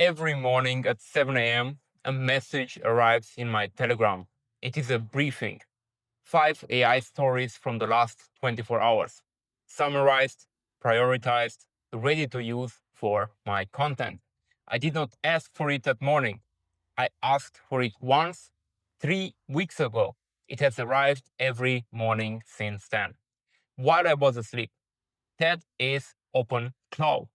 Every morning at 7 a.m., a message arrives in my Telegram. It is a briefing. 5 AI stories from the last 24 hours. Summarized, prioritized, ready to use for my content. I did not ask for it that morning. I asked for it once 3 weeks ago. It has arrived every morning since then. While I was asleep. That is OpenClaw.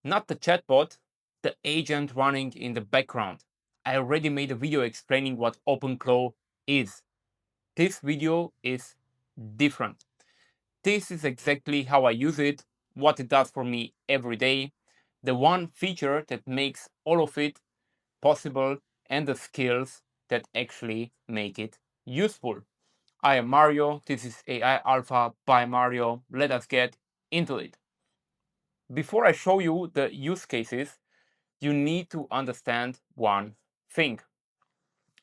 Not the chatbot, the agent running in the background. I already made a video explaining what OpenClaw is. This video is different. This is exactly how I use it, what it does for me every day, the one feature that makes all of it possible, and the skills that actually make it useful. I am Mario, this is AI Alpha by Mario. Let us get into it. Before I show you the use cases, you need to understand one thing.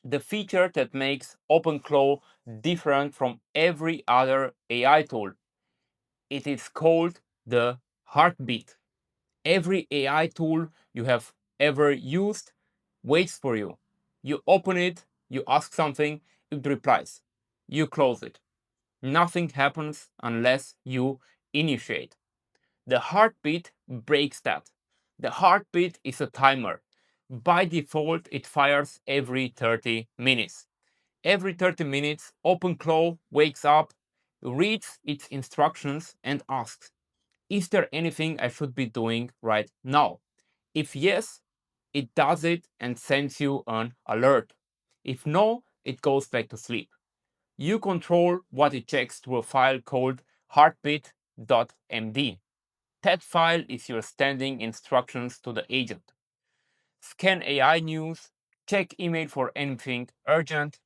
The feature that makes OpenClaw different from every other AI tool. It is called the heartbeat. Every AI tool you have ever used waits for you. You open it, you ask something, it replies. You close it. Nothing happens unless you initiate. The heartbeat breaks that. The heartbeat is a timer. By default, it fires every 30 minutes. Every 30 minutes, OpenClaw wakes up, reads its instructions, and asks, is there anything I should be doing right now? If yes, it does it and sends you an alert. If no, it goes back to sleep. You control what it checks through a file called heartbeat.md. That file is your standing instructions to the agent. Scan AI news, check email for anything urgent,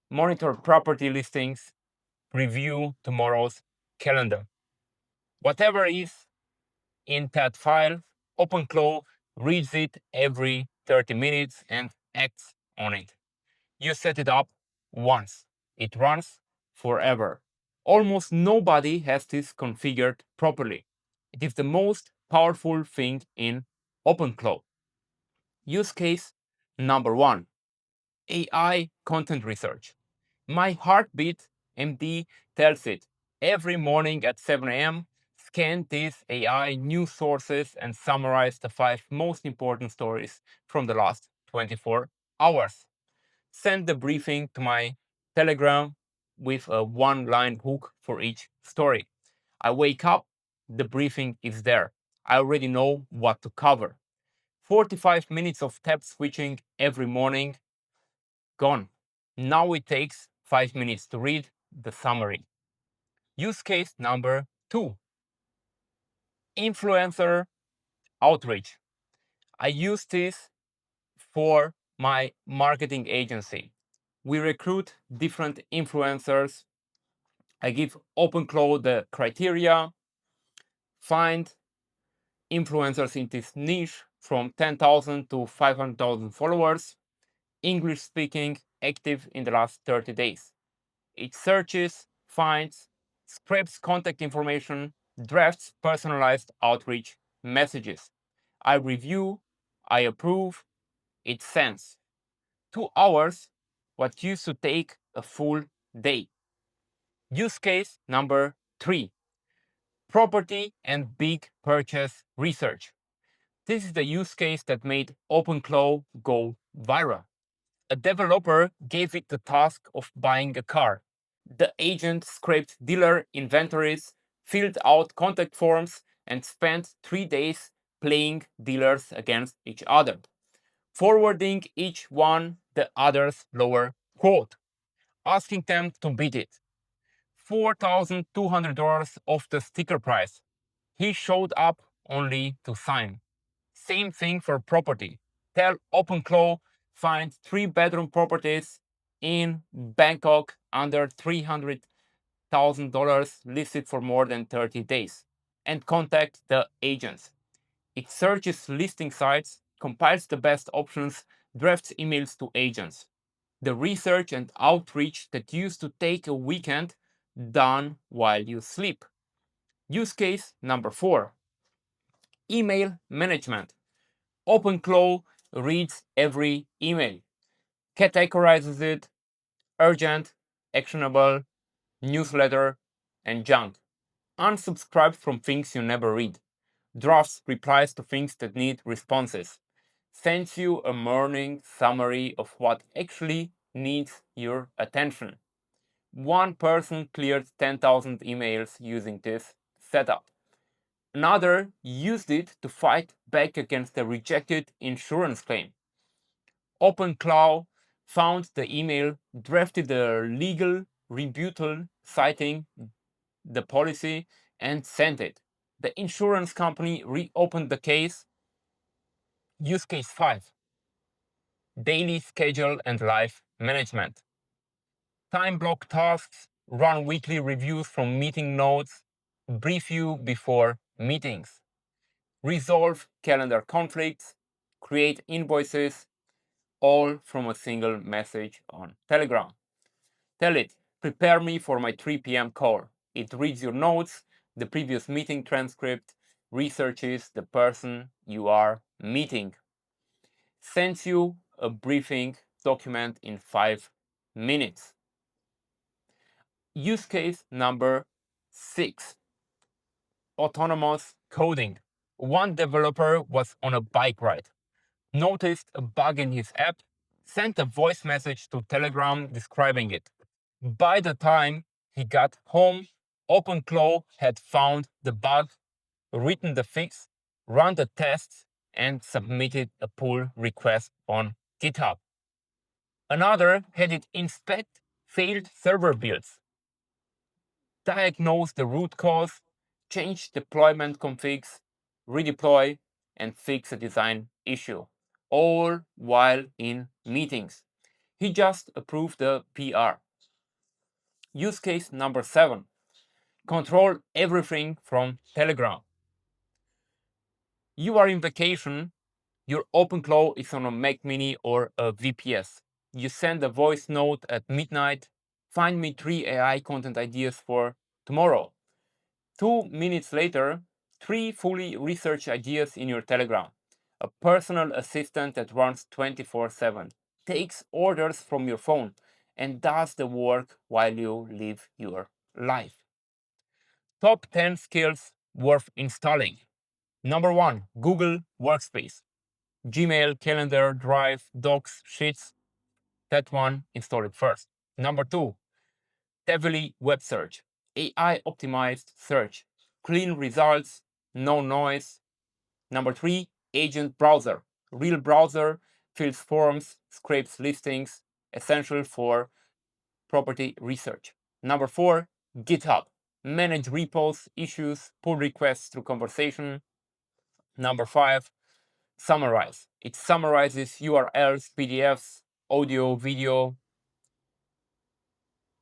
monitor property listings, review tomorrow's calendar. Whatever is in that file, OpenClaw reads it every 30 minutes and acts on it. You set it up once. It runs forever. Almost nobody has this configured properly. It is the most powerful thing in OpenClaw. Use case number 1, AI content research. My heartbeat MD tells it every morning at 7 a.m. scan these AI news sources and summarize the 5 most important stories from the last 24 hours. Send the briefing to my Telegram with a one-line hook for each story. I wake up, the briefing is there. I already know what to cover. 45 minutes of tab switching every morning, gone. Now it takes 5 minutes to read the summary. Use case number 2, influencer outreach. I use this for my marketing agency. We recruit different influencers. I give OpenClaw the criteria, find influencers in this niche from 10,000 to 500,000 followers, English speaking, active in the last 30 days. It searches, finds, scrapes contact information, drafts personalized outreach messages. I review, I approve, it sends. 2 hours, what used to take a full day. Use case number 3, property and big purchase research. This is the use case that made OpenClaw go viral. A developer gave it the task of buying a car. The agent scraped dealer inventories, filled out contact forms, and spent 3 days playing dealers against each other, forwarding each one the other's lower quote, asking them to bid it. $4,200 off the sticker price. He showed up only to sign. Same thing for property. Tell OpenClaw find 3-bedroom properties in Bangkok under $300,000 listed for more than 30 days and contact the agents. It searches listing sites, compiles the best options, drafts emails to agents. The research and outreach that used to take a weekend, done while you sleep. Use case number 4, email management. OpenClaw reads every email, categorizes it, urgent, actionable, newsletter, and junk. Unsubscribes from things you never read. Drafts replies to things that need responses. Sends you a morning summary of what actually needs your attention. One person cleared 10,000 emails using this setup. Another used it to fight back against a rejected insurance claim. OpenClaw found the email, drafted a legal rebuttal citing the policy, and sent it. The insurance company reopened the case. Use case 5: daily schedule and life management. Time block tasks, run weekly reviews from meeting notes, brief you before meetings, resolve calendar conflicts, create invoices, all from a single message on Telegram. Tell it, prepare me for my 3 p.m. call. It reads your notes, the previous meeting transcript, researches the person you are meeting, sends you a briefing document in 5 minutes. Use case number 6: autonomous coding. One developer was on a bike ride, noticed a bug in his app, sent a voice message to Telegram describing it. By the time he got home, OpenClaw had found the bug, written the fix, run the tests, and submitted a pull request on GitHub. Another had it inspect failed server builds, diagnose the root cause, change deployment configs, redeploy, and fix a design issue, all while in meetings. He just approved the PR. Use case number 7: control everything from Telegram. You are in vacation, your OpenClaw is on a Mac Mini or a VPS. You send a voice note at midnight, find me 3 AI content ideas for tomorrow. 2 minutes later, 3 fully researched ideas in your Telegram. A personal assistant that runs 24/7, takes orders from your phone, and does the work while you live your life. Top 10 skills worth installing. Number 1, Google Workspace. Gmail, Calendar, Drive, Docs, Sheets. That one, install it first. Number 2, Heavily Web Search. AI optimized search. Clean results, no noise. Number 3, Agent Browser. Real browser, fills forms, scrapes listings, essential for property research. Number 4, GitHub. Manage repos, issues, pull requests through conversation. Number 5, Summarize. It summarizes URLs, PDFs, audio, video.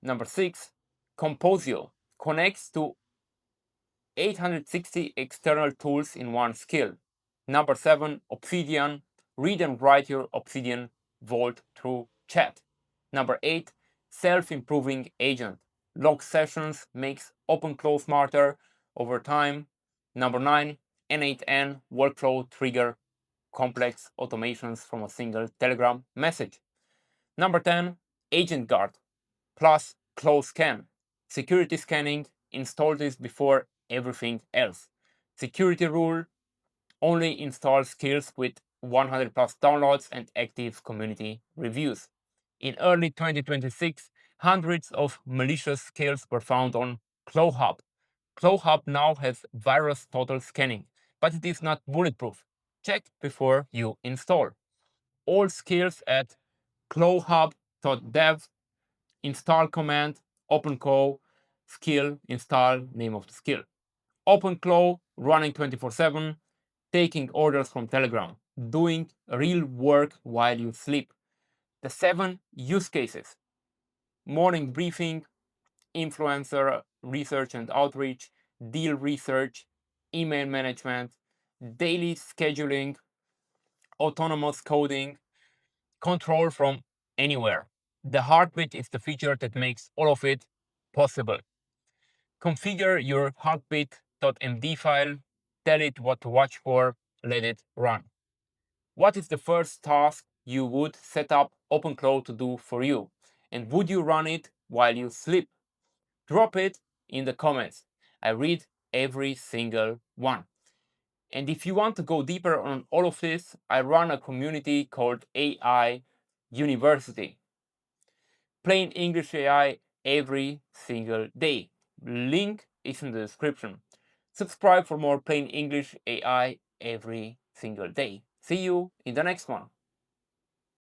Number 6, Composio. Connects to 860 external tools in one skill. Number 7, Obsidian. Read and write your Obsidian Vault through chat. Number 8, Self-improving agent. Log sessions, makes OpenClaw smarter over time. Number 9, N8N workflow trigger complex automations from a single Telegram message. Number 10, Agent Guard plus Close Scan. Security scanning, install this before everything else. Security rule, only install skills with 100 plus downloads and active community reviews. In early 2026, hundreds of malicious skills were found on ClawHub. ClawHub now has virus total scanning, but it is not bulletproof. Check before you install. All skills at clawhub.dev, install command, OpenClaw, skill, install, name of the skill. OpenClaw running 24/7, taking orders from Telegram, doing real work while you sleep. The 7 use cases: morning briefing, influencer research and outreach, deal research, email management, daily scheduling, autonomous coding, control from anywhere. The heartbeat is the feature that makes all of it possible. Configure your heartbeat.md file, tell it what to watch for, let it run. What is the first task you would set up OpenClaw to do for you? And would you run it while you sleep? Drop it in the comments. I read every single one. And if you want to go deeper on all of this, I run a community called AI University. Plain English AI every single day. Link is in the description. Subscribe for more plain English AI every single day. See you in the next one.